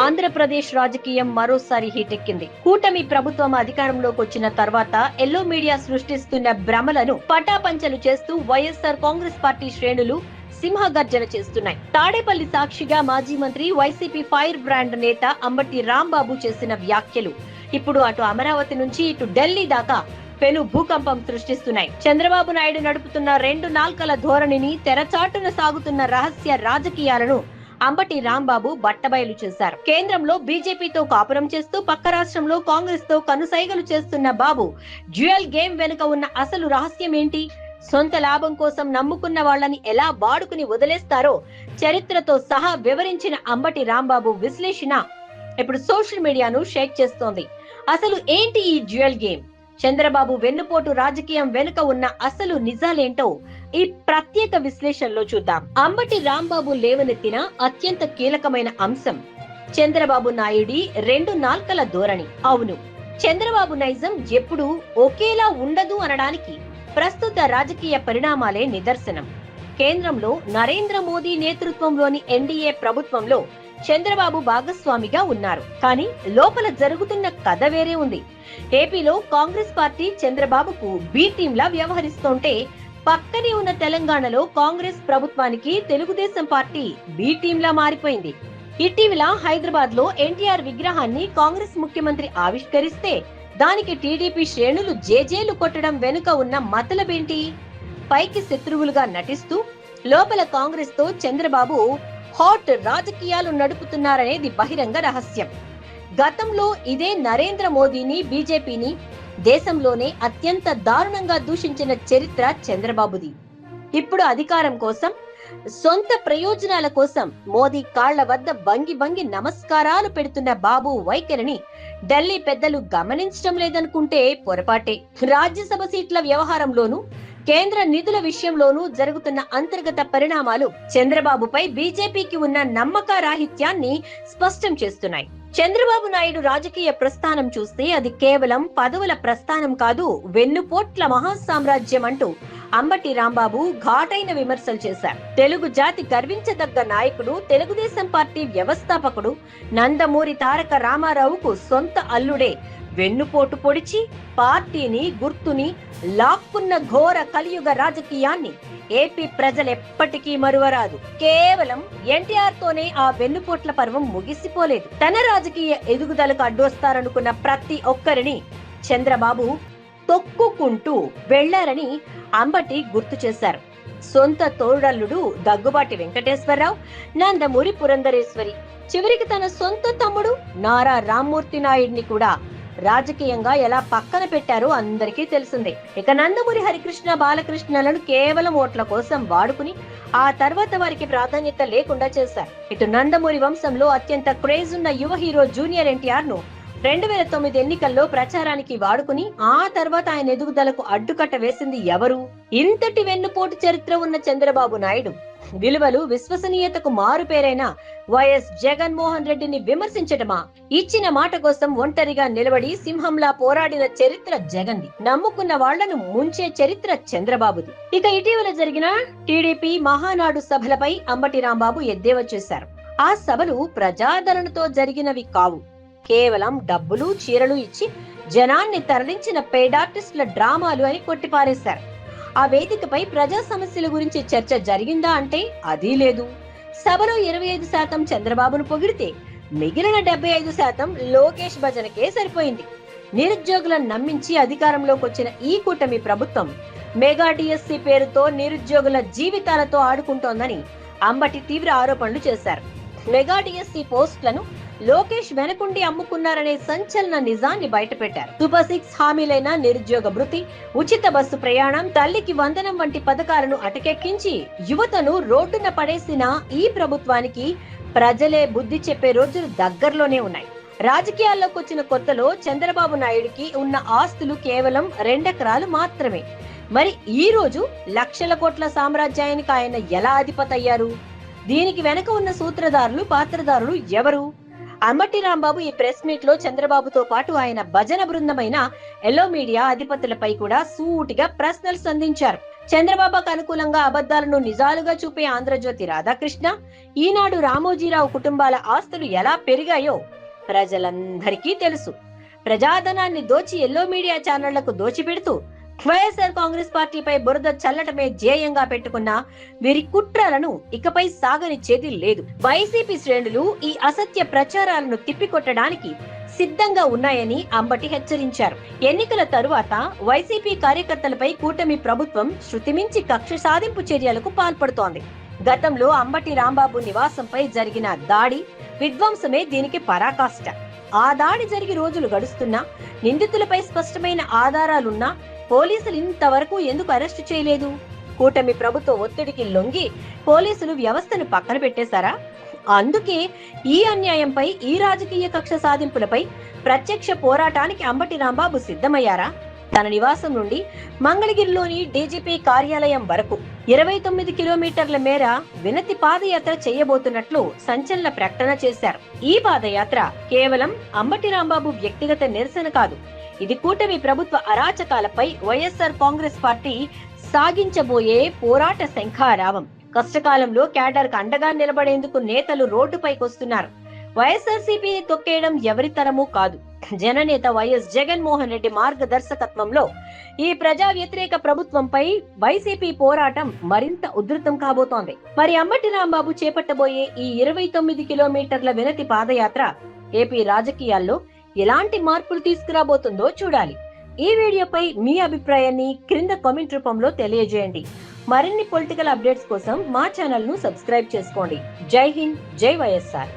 ఆంధ్రప్రదేశ్ రాజకీయం మరోసారి హీటెక్కింది. కూటమి ప్రభుత్వం అధికారంలోకి వచ్చిన తర్వాత ఎల్లో మీడియా సృష్టిస్తున్న భ్రమలను పటాపంచలు చేస్తూ వైఎస్ఆర్ కాంగ్రెస్ పార్టీ శ్రేణులు సింహగర్జన చేస్తున్నాయి. తాడేపల్లి సాక్షిగా మాజీ మంత్రి వైసీపీ ఫైర్ బ్రాండ్ నేత అంబటి రాంబాబు చేసిన వ్యాఖ్యలు ఇప్పుడు అటు అమరావతి నుంచి ఇటు ఢిల్లీ దాకా పెను భూకంపం సృష్టిస్తున్నాయి. చంద్రబాబు నాయుడు నడుపుతున్న రెండు నాల్కల ధోరణిని, తెరచాటున సాగుతున్న రహస్య రాజకీయాలను అంబటి రాంబాబు బట్టబయలు చేశారు. కేంద్రంలో బీజేపీతో కాపురం చేస్తూ పక్క రాష్ట్రంలో కాంగ్రెస్ తో కనుసైగలు చేస్తున్న బాబు డ్యూయల్ గేమ్ వెనుక ఉన్న అసలు రహస్యం ఏంటి? సొంత లాభం కోసం నమ్ముకున్న వాళ్ళని ఎలా వాడుకుని వదిలేస్తారో చరిత్రతో సహా వివరించిన అంబటి రాంబాబు విశ్లేషణ ఇప్పుడు సోషల్ మీడియాను షేక్ చేస్తోంది. అసలు ఏంటి ఈ డ్యూయల్ గేమ్? చంద్రబాబు వెన్నుపోటు రాజకీయం వెనుక ఉన్న అసలు నిజాలేంటో ఈ ప్రత్యేక విశ్లేషణలో చూద్దాం. అంబటి రాంబాబు లేవనెత్తిన అత్యంత కీలకమైన అంశం చంద్రబాబు నాయుడి రెండు నాల్కల ధోరణి. అవును, చంద్రబాబు నైజం ఎప్పుడూ ఒకేలా ఉండదు అనడానికి ప్రస్తుత రాజకీయ పరిణామాలే నిదర్శనం. కేంద్రంలో నరేంద్ర మోదీ నేతృత్వంలోని ఎన్డీఏ ప్రభుత్వంలో చంద్రబాబు భాగస్వామిగా ఉన్నారు. కానీ లోపల జరుగుతున్న కథ వేరే ఉంది. ఏపీలో కాంగ్రెస్ పార్టీ చంద్రబాబుకు బి టీం లా వ్యవహరిస్తుంటే, పక్కనే ఉన్న తెలంగాణలో కాంగ్రెస్ ప్రభుత్వానికి తెలుగుదేశం పార్టీ బి టీం లా మారిపోయింది. ఇటీవల హైదరాబాద్ లో ఎన్టీఆర్ విగ్రహాన్ని కాంగ్రెస్ ముఖ్యమంత్రి ఆవిష్కరిస్తే దానికి టీడీపీ శ్రేణులు జేజేలు కొట్టడం వెనుక ఉన్న మతలబేంటి? పైకి శత్రువులుగా నటిస్తూ లోపల కాంగ్రెస్ తో చంద్రబాబు హాట్ రాజకీయాలు నడుపుతున్నారనేది బహిరంగ రహస్యం. గతంలో ఇదే నరేంద్ర మోదీని, బీజేపీని దేశంలోనే అత్యంత దారుణంగా దూషించిన చరిత్ర చంద్రబాబుది. ఇప్పుడు అధికారం కోసం, సొంత ప్రయోజనాల కోసం మోదీ కాళ్ల వద్ద వంగి నమస్కారాలు పెడుతున్న బాబు వైఖరిని ఢిల్లీ పెద్దలు గమనించడం లేదనుకుంటే పొరపాటే. రాజ్యసభ సీట్ల వ్యవహారంలోనూ, కేంద్ర నిధుల విషయంలోనూ జరుగుతున్న అంతర్గత పరిణామాలు చంద్రబాబుపై బీజేపీకి ఉన్న నమ్మక రాహిత్యాన్ని స్పష్టం చేస్తున్నాయి. చంద్రబాబు నాయుడు రాజకీయ ప్రస్థానం చూస్తే అది కేవలం పదవుల ప్రస్థానం కాదు, వెన్నుపోట్ల మహాసామ్రాజ్యం అంటూ అంబటి రాంబాబు ఘాటైన విమర్శలు చేశారు. తెలుగు జాతి గర్వించదగ్గ నాయకుడు, తెలుగుదేశం పార్టీ వ్యవస్థాపకుడు నందమూరి తారక రామారావుకు సొంత అల్లుడే వెన్నుపోటు పొడిచి పార్టీని, గుర్తుని లాక్కున్న ఘోర కలియుగ రాజకీయాన్ని ఏపీ ప్రజలెప్పటికీ మరువరాదు. కేవలం ఎన్టీఆర్ తోనే ఆ వెన్నుపోట్ల పర్వం ముగిసిపోలేదు. తన రాజకీయ ఎదుగుదలకు అడ్డొస్తారనుకున్న ప్రతి ఒక్కరిని చంద్రబాబు తొక్కుకుంటూ వెళ్లారని అంబటి గుర్తు చేశారు. సొంత తోడల్లుడు దగ్గుబాటి వెంకటేశ్వరరావు, నందమూరి పురంధరేశ్వరి, చివరికి తన సొంత తమ్ముడు నారా రామ్మూర్తి నాయుడిని కూడా రాజకీయంగా ఎలా పక్కన పెట్టారో అందరికీ తెలిసిందే. ఇక నందమూరి హరికృష్ణ, బాలకృష్ణలను కేవలం ఓట్ల కోసం వాడుకుని ఆ తర్వాత వారికి ప్రాధాన్యత లేకుండా చేశారు. ఇటు నందమూరి వంశంలో అత్యంత క్రేజ్ ఉన్న యువ హీరో జూనియర్ ఎన్టీఆర్ ను 2009 ఎన్నికల్లో ప్రచారానికి వాడుకుని ఆ తర్వాత ఆయన ఎదుగుదలకు అడ్డుకట్ట వేసింది ఎవరు? ఇంతటి వెన్నుపోటు చరిత్ర ఉన్న చంద్రబాబు నాయుడు విలువలు, విశ్వసనీయతకు మారుపేరైన వైఎస్ జగన్మోహన్ రెడ్డిని విమర్శించటమా? ఇచ్చిన మాట కోసం ఒంటరిగా నిలబడి సింహంలా పోరాడిన చరిత్ర జగన్ది. నమ్ముకున్న వాళ్లను ముంచే చరిత్ర చంద్రబాబుది. ఇక ఇటీవల జరిగిన టీడీపీ మహానాడు సభలపై అంబటి రాంబాబు ఎద్దేవా చేశారు. ఆ సభలు ప్రజాదరణతో జరిగినవి కావు, కేవలం డబ్బులు, చీరలు ఇచ్చి జనాన్ని తరలించిన పెయిడ్ ఆర్టిస్టుల డ్రామాలు అని కొట్టిపారేశారు. ఆ వేదికపై ప్రజా సమస్యల గురించి చర్చ జరిగిందా అంటే అదీ లేదు. సభలో 25% చంద్రబాబును పొగిడితే మిగిలిన 75% లోకేష్ భజనకే సరిపోయింది. నిరుద్యోగులను నమ్మించి అధికారంలోకి వచ్చిన ఈ కూటమి ప్రభుత్వం మెగా డిఎస్సి పేరుతో నిరుద్యోగుల జీవితాలతో ఆడుకుంటోందని అంబటి తీవ్ర ఆరోపణలు చేశారు. మెగా డిఎస్సి పోస్టులను లోకేష్ వెనకుండి అమ్ముకున్నారనే సంచలన నిజాన్ని బయటపెట్టారు. సూపర్ 6 హామీలైన నిరుద్యోగ భృతి, ఉచిత బస్సు ప్రయాణం, తల్లికి వందనం వంటి పథకాలను అటకెక్కించి యువతను రోడ్డున పడేసిన ఈ ప్రభుత్వానికి ప్రజలే బుద్ధి చెప్పే రోజులు దగ్గరలోనే ఉన్నాయి. రాజకీయాల్లోకి వచ్చిన కొత్తలో చంద్రబాబు నాయుడికి ఉన్న ఆస్తులు కేవలం 2 ఎకరాలు మాత్రమే. మరి ఈ రోజు లక్షల కోట్ల సామ్రాజ్యానికి ఆయన ఎలా అధిపతి అయ్యారు? దీనికి వెనక ఉన్న సూత్రధారులు, పాత్రధారులు ఎవరు? అంబటి రాంబాబు ఈ ప్రెస్ మీట్ లో చంద్రబాబుతో పాటు ఆయన భజన బృందమైన ఎల్లో మీడియా అధిపతులపై కూడా సూటిగా ప్రశ్నలు సంధించారు. చంద్రబాబుకు అనుకూలంగా అబద్ధాలను నిజాలుగా చూపే ఆంధ్రజ్యోతి రాధాకృష్ణ, ఈనాడు రామోజీరావు కుటుంబాల ఆస్తులు ఎలా పెరిగాయో ప్రజలందరికీ తెలుసు. ప్రజాధనాన్ని దోచి ఎల్లో మీడియా ఛానళ్లకు దోచిపెడుతూ వైఎస్ఆర్ కాంగ్రెస్ పార్టీపై బురద చల్లటమే ధ్యేయంగా పెట్టుకున్న వీరి కుట్రలను ఇకపై సాగనిచ్చేది లేదు. వైసీపీ శ్రేణులు ఈ అసత్య ప్రచారాలను తిప్పికొట్టడానికి సిద్ధంగా ఉన్నాయని అంబటి హెచ్చరించారు. ఎన్నికల తరువాత వైసీపీ కార్యకర్తలపై కూటమి ప్రభుత్వం శృతిమించి కక్ష సాధింపు చర్యలకు పాల్పడుతోంది. గతంలో అంబటి రాంబాబు నివాసంపై జరిగిన దాడి, విధ్వంసమే దీనికి పరాకాష్ట. ఆ దాడి జరిగి రోజులు గడుస్తున్నా, నిందితులపై స్పష్టమైన ఆధారాలున్నా పోలీసులు ఇంతవరకు ఎందుకు అరెస్టు చేయలేదు? కూటమి ప్రభుత్వ ఒత్తిడికి లొంగి పోలీసులు వ్యవస్థను పక్కన పెట్టేశారా? అందుకే ఈ అన్యాయంపై, ఈ రాజకీయ కక్ష సాధింపులపై ప్రత్యక్ష పోరాటానికి అంబటి రాంబాబు సిద్ధమయ్యారా? తన నివాసం నుండి మంగళగిరిలోని డీజీపీ కార్యాలయం వరకు 29 కిలోమీటర్ల మేర వినతి పాదయాత్ర చేయబోతున్నట్లు సంచలన ప్రకటన చేశారు. ఈ పాదయాత్ర కేవలం అంబటి రాంబాబు వ్యక్తిగత నిరసన కాదు. ఇది కూటమి ప్రభుత్వ అరాచకాలపై వైఎస్ఆర్ కాంగ్రెస్ పార్టీ సాగించబోయే పోరాట శంఖారావం. కష్టకాలంలో క్యాడర్ కు అండగా నిలబడేందుకు నేతలు రోడ్డుపైకొస్తున్నారు. వైఎస్ఆర్సీపీని తొక్కేయడం ఎవరి తరమూ కాదు. జననేత వైఎస్ జగన్మోహన్ రెడ్డి మార్గదర్శకత్వంలో ఈ ప్రజా వ్యతిరేక ప్రభుత్వంపై వైసీపీ పోరాటం మరింత ఉధృతం కాబోతోంది. మరి అంబటి రాంబాబు చేపట్టబోయే ఈ 29 కిలోమీటర్ల వినతి పాదయాత్ర ఏపీ రాజకీయాల్లో ఎలాంటి మార్పులు తీసుకురాబోతుందో చూడాలి. ఈ వీడియోపై మీ అభిప్రాయాన్ని క్రింద కామెంట్ రూపంలో తెలియజేయండి. మరిన్ని పొలిటికల్ అప్డేట్స్ కోసం మా ఛానల్ ను సబ్స్క్రైబ్ చేసుకోండి. జై హింద్, జై వైఎస్ఆర్.